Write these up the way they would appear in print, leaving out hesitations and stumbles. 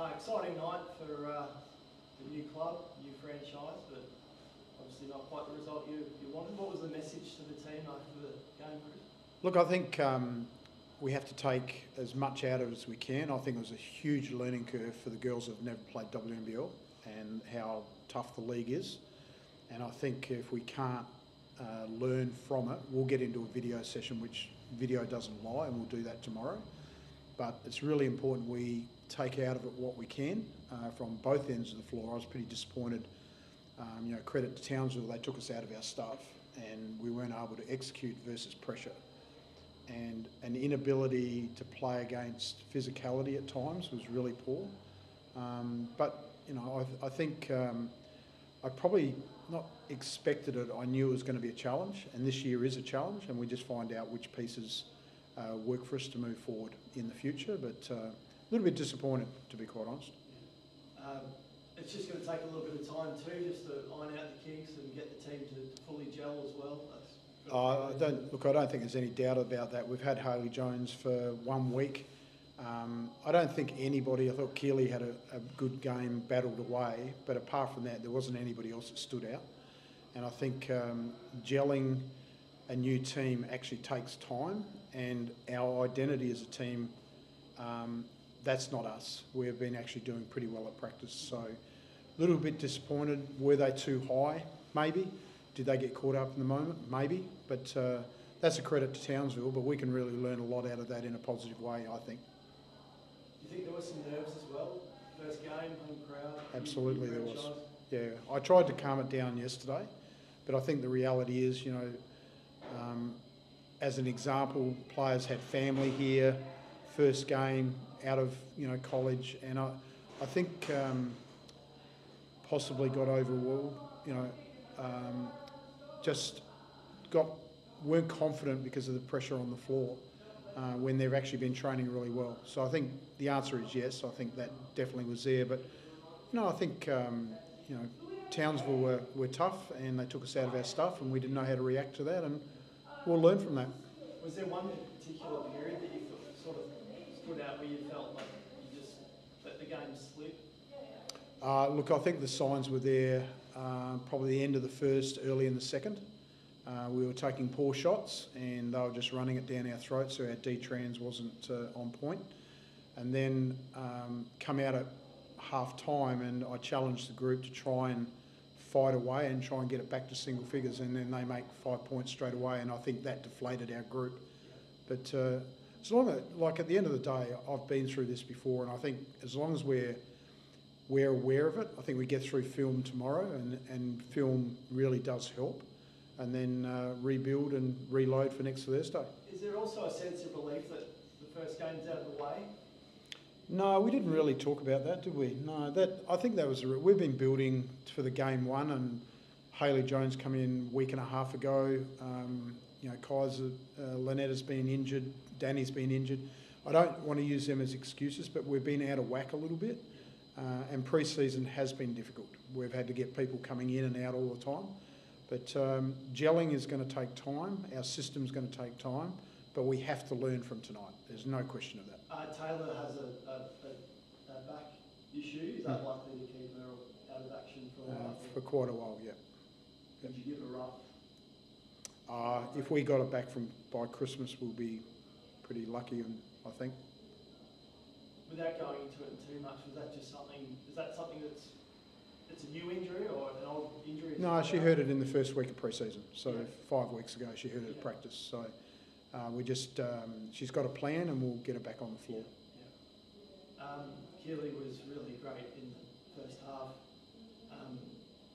Exciting night for the new club, new franchise, but obviously not quite the result you wanted. What was the message to the team after the game, Chris? Look, I think we have to take as much out of it as we can. I think it was a huge learning curve for the girls that have never played WNBL and how tough the league is. And I think if we can't learn from it, we'll get into a video session, which video doesn't lie, and we'll do that tomorrow. But it's really important we take out of it what we can from both ends of the floor. I was pretty disappointed. Credit to Townsville, they took us out of our stuff and we weren't able to execute versus pressure. And an inability to play against physicality at times was really poor. I think I probably not expected it. I knew it was going to be a challenge, and this year is a challenge, and we just find out which pieces work for us to move forward in the future. But a little bit disappointed, to be quite honest. It's just going to take a little bit of time too, just to iron out the kinks and get the team to fully gel as well. I don't think there's any doubt about that. We've had Hayley Jones for 1 week. I don't think anybody, I thought Keely had a good game, battled away, but apart from that, there wasn't anybody else that stood out. And I think gelling a new team actually takes time, and our identity as a team, that's not us. We've been actually doing pretty well at practice, so a little bit disappointed. Were they too high? Maybe. Did they get caught up in the moment? Maybe. But that's a credit to Townsville, but we can really learn a lot out of that in a positive way, I think. Do you think there was some nerves as well? First game, home crowd? Absolutely there was. Yeah, I tried to calm it down yesterday, but I think the reality is, as an example, players had family here, first game out of college, and I think possibly got overwhelmed, just weren't confident because of the pressure on the floor when they've actually been training really well. So I think the answer is yes. I think that definitely was there. But I think Townsville were tough and they took us out of our stuff, and we didn't know how to react to that, and we'll learn from that. Was there one particular period that you sort of stood out where you felt like you just let the game slip? Look, I think the signs were there probably the end of the first, early in the second. We were taking poor shots and they were just running it down our throats, so our D-trans wasn't on point. And then come out at half-time and I challenged the group to try and fight away and try and get it back to single figures, and then they make 5 points straight away, and I think that deflated our group. But as long as, at the end of the day, I've been through this before, and I think as long as we're aware of it, I think we get through film tomorrow, and film really does help, and then rebuild and reload for next Thursday. Is there also a sense of relief that the first game's out of the way? No, we didn't really talk about that, did we? No, I think that was we've been building for the game one, and Hayley Jones come in a week and a half ago. Kaiser, Lynetta's been injured, Danny's been injured. I don't want to use them as excuses, but we've been out of whack a little bit, and pre-season has been difficult. We've had to get people coming in and out all the time. But gelling is going to take time, our system's going to take time, but we have to learn from tonight. There's no question of that. Taylor has a back issue. Is that likely to keep her out of action for a while? For quite a while, yeah. Did you give her rough? If we got it back by Christmas, we'll be pretty lucky, I think. Without going into it too much, is that something it's a new injury or an old injury? No, she hurt it in the first week of pre-season, so 5 weeks ago she hurt it at practice. So she's got a plan, and we'll get her back on the floor. Yeah. Keely was really great in the first half.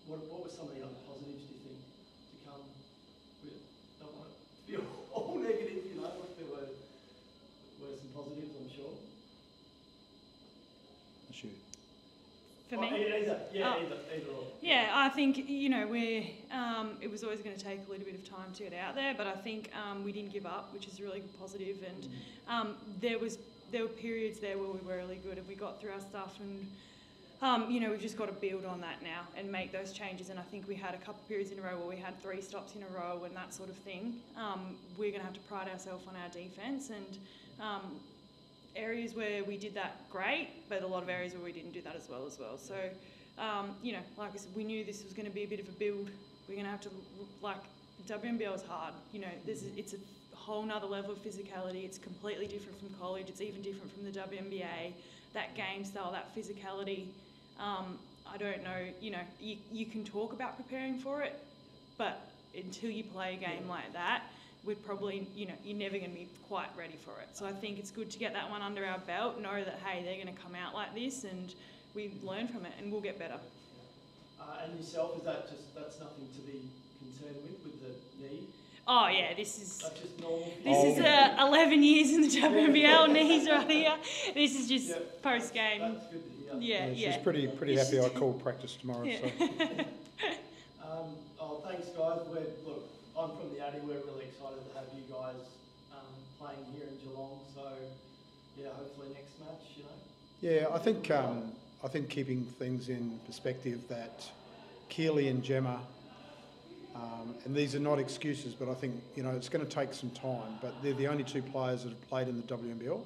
What were some of the other positives, do you think, to come? We don't want it to be all negative, but there were some positives, I'm sure. Shoot. For me? Either or. Yeah, I think, it was always going to take a little bit of time to get out there, but I think we didn't give up, which is a really good positive, and there were periods there where we were really good and we got through our stuff, and we've just got to build on that now and make those changes, and I think we had a couple of periods in a row where we had 3 stops in a row and that sort of thing. We're going to have to pride ourselves on our defence, and areas where we did that great, but a lot of areas where we didn't do that as well. So, you know, like I said, we knew this was going to be a bit of a build. We're going to have to, like, WNBL is hard. You know, it's a whole nother level of physicality. It's completely different from college. It's even different from the WNBA. That game style, that physicality, I don't know, you know, you can talk about preparing for it, but until you play a game like that, we're probably, you know, you're never going to be quite ready for it. So I think it's good to get that one under our belt, know that, hey, they're going to come out like this, and we learn from it and we'll get better. And yourself, that's nothing to be concerned with the knee? Oh yeah, this is That's just normal. This is 11 years in the WNBL, knees right here. This is just post game. That's good to hear. Yeah. She's pretty happy I called practice tomorrow. Yeah. So. Thanks guys. Look, I'm from the Addy. We're really excited to have you guys playing here in Geelong. So yeah, hopefully next match, you know. Yeah, I think keeping things in perspective, that Keely and Gemma, and these are not excuses, but I think, you know, it's going to take some time, but they're the only two players that have played in the WNBL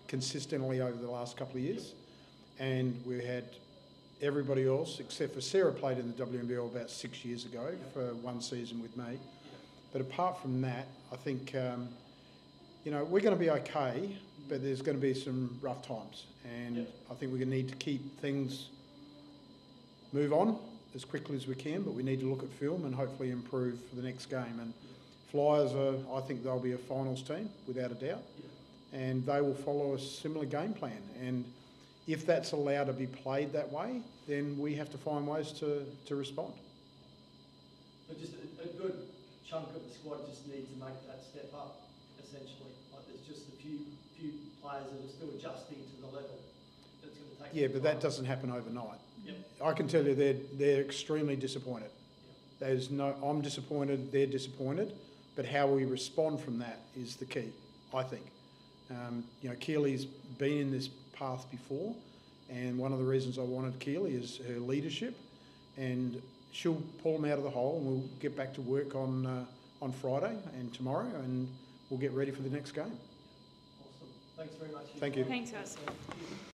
consistently over the last couple of years. And we had everybody else, except for Sarah, played in the WNBL about 6 years ago for one season with me. But apart from that, I think, you know, we're going to be okay, but there's going to be some rough times. And I think we're going to need to keep things, move on as quickly as we can, but we need to look at film and hopefully improve for the next game. And Flyers I think they'll be a finals team, without a doubt. And they will follow a similar game plan. And if that's allowed to be played that way, then we have to find ways to respond. But just a good chunk of the squad just need to make that step up, essentially. Like there's just a few players that are still adjusting to the level. That's going to take. Yeah, but that doesn't happen overnight. Yep. I can tell you they're extremely disappointed. There's no, I'm disappointed, they're disappointed, but how we respond from that is the key, I think. You know, Keely's been in this path before, and one of the reasons I wanted Keely is her leadership, and she'll pull them out of the hole, and we'll get back to work on Friday and tomorrow, and we'll get ready for the next game. Awesome. Thanks very much. Thank you. Thanks, guys.